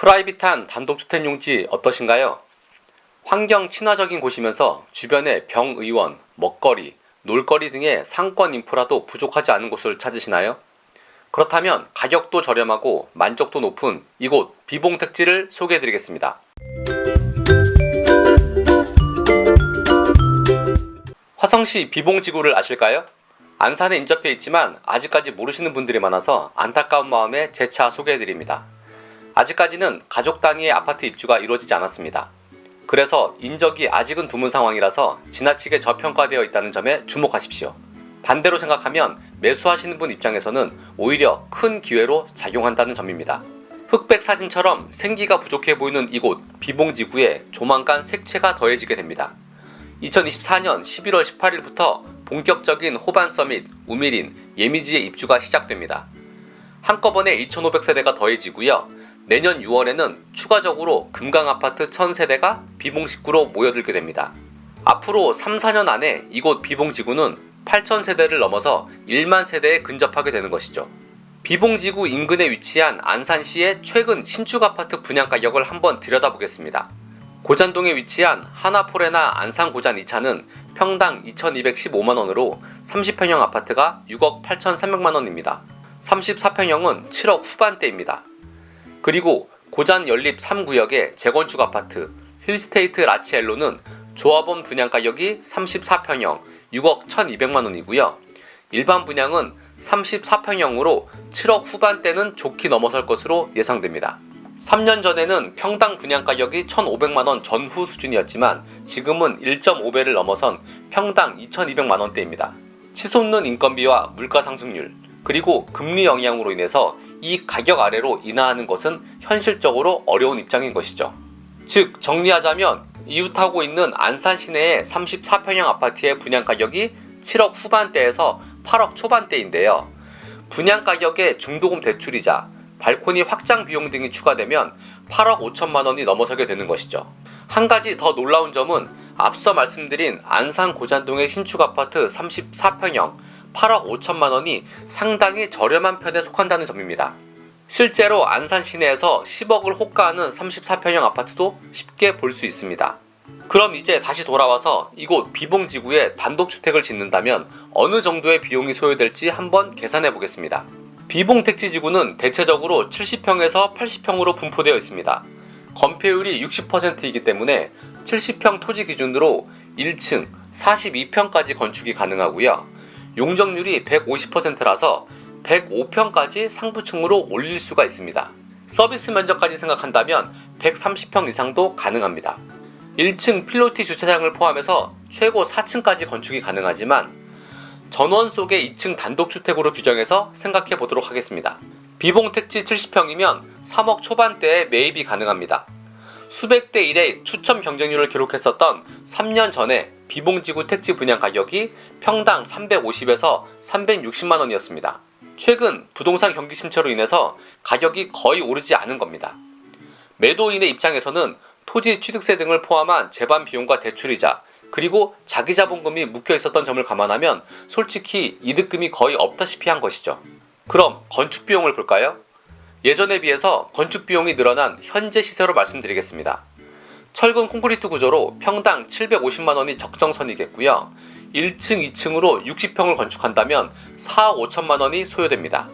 프라이빗한 단독주택용지 어떠신가요? 환경 친화적인 곳이면서 주변에 병의원, 먹거리, 놀거리 등의 상권 인프라도 부족하지 않은 곳을 찾으시나요? 그렇다면 가격도 저렴하고 만족도 높은 이곳 비봉택지를 소개해드리겠습니다. 화성시 비봉지구를 아실까요? 안산에 인접해 있지만 아직까지 모르시는 분들이 많아서 안타까운 마음에 재차 소개해드립니다. 아직까지는 가족 단위의 아파트 입주가 이루어지지 않았습니다. 그래서 인적이 아직은 드문 상황이라서 지나치게 저평가되어 있다는 점에 주목하십시오. 반대로 생각하면 매수하시는 분 입장에서는 오히려 큰 기회로 작용한다는 점입니다. 흑백 사진처럼 생기가 부족해 보이는 이곳 비봉지구에 조만간 색채가 더해지게 됩니다. 2024년 11월 18일부터 본격적인 호반 서밋, 우미린, 예미지의 입주가 시작됩니다. 한꺼번에 2,500세대가 더해지고요. 내년 6월에는 추가적으로 금강아파트 1000세대가 비봉지구로 모여들게 됩니다. 앞으로 3, 4년 안에 이곳 비봉지구는 8,000세대를 넘어서 1만 세대에 근접하게 되는 것이죠. 비봉지구 인근에 위치한 안산시의 최근 신축 아파트 분양 가격을 한번 들여다보겠습니다. 고잔동에 위치한 하나포레나 안산고잔 2차는 평당 2,215만원으로 30평형 아파트가 6억 8,300만원입니다. 34평형은 7억 후반대입니다. 그리고 고잔 연립 3구역의 재건축 아파트 힐스테이트 라치엘로는 조합원 분양 가격이 34평형 6억 1200만원이고요. 일반 분양은 34평형으로 7억 후반대는 좋게 넘어설 것으로 예상됩니다. 3년 전에는 평당 분양 가격이 1,500만원 전후 수준이었지만 지금은 1.5배를 넘어선 평당 2,200만원대입니다. 치솟는 인건비와 물가 상승률, 그리고 금리 영향으로 인해서 이 가격 아래로 인하하는 것은 현실적으로 어려운 입장인 것이죠. 즉 정리하자면 이웃하고 있는 안산 시내의 34평형 아파트의 분양 가격이 7억 후반대에서 8억 초반대인데요. 분양 가격에 중도금 대출이자 발코니 확장 비용 등이 추가되면 8억 5천만원이 넘어서게 되는 것이죠. 한 가지 더 놀라운 점은 앞서 말씀드린 안산 고잔동의 신축 아파트 34평형 8억 5천만원이 상당히 저렴한 편에 속한다는 점입니다. 실제로 안산 시내에서 10억을 호가하는 34평형 아파트도 쉽게 볼 수 있습니다. 그럼 이제 다시 돌아와서 이곳 비봉지구에 단독주택을 짓는다면 어느 정도의 비용이 소요될지 한번 계산해 보겠습니다. 비봉택지지구는 대체적으로 70평에서 80평으로 분포되어 있습니다. 건폐율이 60%이기 때문에 70평 토지 기준으로 1층 42평까지 건축이 가능하고요. 용적률이 150%라서 105평까지 상부층으로 올릴 수가 있습니다. 서비스 면적까지 생각한다면 130평 이상도 가능합니다. 1층 필로티 주차장을 포함해서 최고 4층까지 건축이 가능하지만 전원 속의 2층 단독주택으로 규정해서 생각해 보도록 하겠습니다. 비봉택지 70평이면 3억 초반대에 매입이 가능합니다. 수백 대 1의 추첨 경쟁률을 기록했었던 3년 전에 비봉지구 택지 분양 가격이 평당 350에서 360만원이었습니다. 최근 부동산 경기 침체로 인해서 가격이 거의 오르지 않은 겁니다. 매도인의 입장에서는 토지 취득세 등을 포함한 재반 비용과 대출이자 그리고 자기 자본금이 묶여 있었던 점을 감안하면 솔직히 이득금이 거의 없다시피 한 것이죠. 그럼 건축 비용을 볼까요? 예전에 비해서 건축 비용이 늘어난 현재 시세로 말씀드리겠습니다. 철근 콘크리트 구조로 평당 750만원이 적정선이겠고요. 1층, 2층으로 60평을 건축한다면 4억 5천만원이 소요됩니다.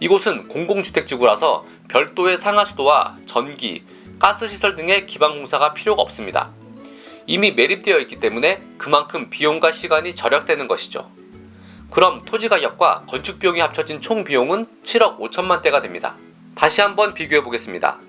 이곳은 공공주택지구라서 별도의 상하수도와 전기, 가스시설 등의 기반공사가 필요가 없습니다. 이미 매립되어 있기 때문에 그만큼 비용과 시간이 절약되는 것이죠. 그럼 토지 가격과 건축 비용이 합쳐진 총 비용은 7억 5천만대가 됩니다. 다시 한번 비교해 보겠습니다.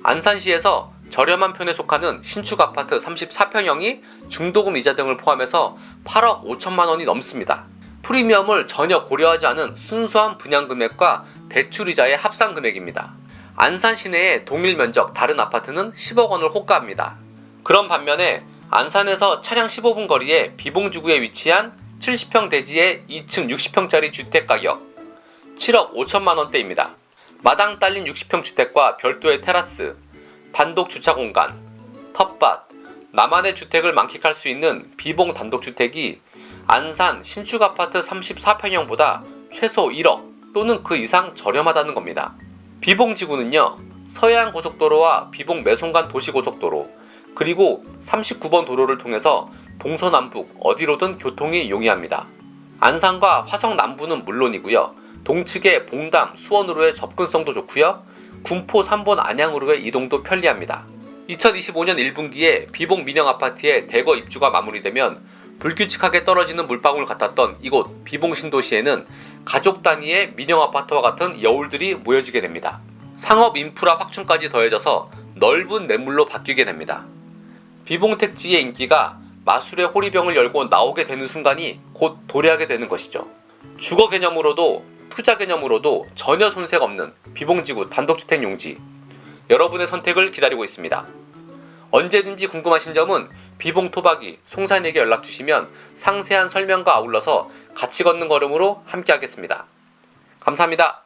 안산시에서 저렴한 편에 속하는 신축 아파트 34평형이 중도금 이자 등을 포함해서 8억 5천만원이 넘습니다. 프리미엄을 전혀 고려하지 않은 순수한 분양금액과 대출이자의 합산금액입니다. 안산 시내의 동일 면적 다른 아파트는 10억 원을 호가합니다. 그런 반면에 안산에서 차량 15분 거리에 비봉지구에 위치한 70평 대지의 2층 60평짜리 주택 가격 7억 5천만원대입니다. 마당 딸린 60평 주택과 별도의 테라스, 단독 주차 공간, 텃밭, 나만의 주택을 만끽할 수 있는 비봉 단독주택이 안산 신축 아파트 34평형보다 최소 1억 또는 그 이상 저렴하다는 겁니다. 비봉지구는요, 서해안고속도로와 비봉 매송간 도시고속도로, 그리고 39번 도로를 통해서 동서남북 어디로든 교통이 용이합니다. 안산과 화성 남부는 물론이고요. 동측의 봉담, 수원으로의 접근성도 좋고요. 군포 3번 안양으로의 이동도 편리합니다. 2025년 1분기에 비봉 민영아파트의 대거 입주가 마무리되면 불규칙하게 떨어지는 물방울 같았던 이곳 비봉 신도시에는 가족 단위의 민영아파트와 같은 여울들이 모여지게 됩니다. 상업 인프라 확충까지 더해져서 넓은 매물로 바뀌게 됩니다. 비봉 택지의 인기가 마술의 호리병을 열고 나오게 되는 순간이 곧 도래하게 되는 것이죠. 주거 개념으로도 투자 개념으로도 전혀 손색 없는 비봉지구 단독주택 용지, 여러분의 선택을 기다리고 있습니다. 언제든지 궁금하신 점은 비봉 토박이 송산에게 연락 주시면 상세한 설명과 아울러서 같이 걷는 걸음으로 함께 하겠습니다. 감사합니다.